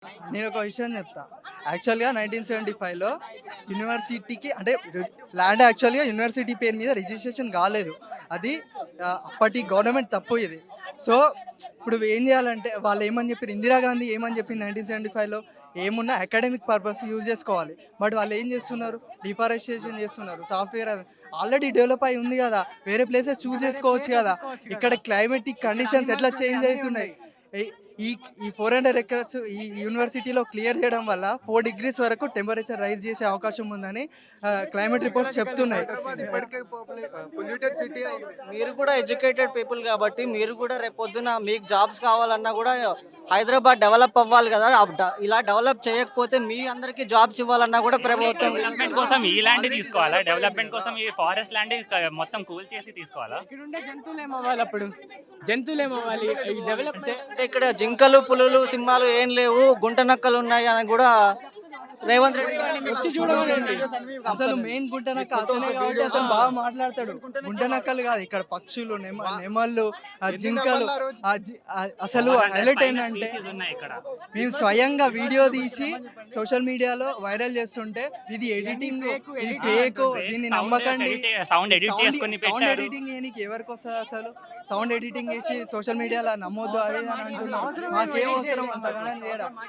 నేను ఒక విషయం చెప్తా. యాక్చువల్‌గా 1975లో యూనివర్సిటీకి అంటే ల్యాండ్ యాక్చువల్‌గా యూనివర్సిటీ పేరు మీద రిజిస్ట్రేషన్ కాలేదు. అది అప్పటి గవర్నమెంట్ తప్పు ఇది. సో, ఇప్పుడు ఏం చేయాలంటే వాళ్ళు ఏమని చెప్పిర్రు, ఇందిరాగాంధీ ఏమని చెప్పింది 1975లో ఏమున్నా అకాడమిక్ పర్పస్ యూజ్ చేసుకోవాలి. బట్ వాళ్ళు ఏం చేస్తున్నారు? డిఫారెస్టేషన్ చేస్తున్నారు. సాఫ్ట్‌వేర్ ఆల్రెడీ డెవలప్ అయి ఉంది కదా! వేరే ప్లేసెస్ చూజ్ చేసుకోవచ్చు కదా! ఇక్కడ క్లైమాటిక్ కండిషన్స్ ఎట్లా చేంజ్ అయితున్నాయి. ఈ ఈ ఈ 400 ఎకర్స్ ఈ యూనివర్సిటీలో క్లియర్ చేయడం వల్ల 4 డిగ్రీస్ వరకు టెంపరేచర్ రైజ్ చేసే అవకాశం ఉందని క్లైమేట్ రిపోర్ట్స్ చెప్తున్నాయి. హైదరాబాద్ ఇప్పటికే పొల్యూటెడ్ సిటీ అయింది. మీరు కూడా ఎడ్యుకేటెడ్ పీపుల్ కాబట్టి మీరు కూడా రేపొద్దున మీకు జాబ్స్ కావాలన్నా కూడా హైదరాబాద్ డెవలప్ అవ్వాలి కదా. ఇలా డెవలప్ చేయకపోతే మీ అందరికీ జాబ్స్ ఇవ్వాలన్నా కూడా ప్రభుత్వం డెవలప్మెంట్ కోసం ఈ ల్యాండ్ తీసుకోవాలా? డెవలప్మెంట్ కోసం ఈ ఫారెస్ట్ ల్యాండ్ మొత్తం కూల్ చేసి తీసుకోవాలా? ఇక్కడ ఉండే జంతువులు ఏమవ్వాలి? అప్పుడు జంతువులు ఏమవ్వాలి? ఈ డెవలప్మెంట్ అంటే ఇక్కడ జింకలు పులులు సింహాలు ఏం లేవు, గుంట నక్కలు ఉన్నాయి అని కూడా రేవంత్ రెడ్డి గారిని వచ్చి చూడమనండి. అసలు మెయిన్ గుంటనక్క అతనే కాబట్టి అతను బాగా మాట్లాడతాడు. గుంటనక్కలు కాదు, ఇక్కడ పక్షులు, నెమళ్ళు, జింకలు. అసలు హైలైట్ ఏంటంటే Species ఉన్నాయి ఇక్కడ. మేము స్వయంగా వీడియో తీసి సోషల్ మీడియాలో వైరల్ చేస్తుంటే ఇది ఎడిటింగ్, ఇది ఫేక్, దీన్ని నమ్మకండి. సౌండ్ ఎడిట్ చేసుకొని సౌండ్ పెట్టారు. ఎడిటింగ్ చేయడానికి ఎవరికి వస్తుంది అసలు? సౌండ్ ఎడిటింగ్ చేసి సోషల్ మీడియాలో నమ్మొద్దు అది అని అంటున్నారు. మాకేం అవసరం అంతగానం చేయడం?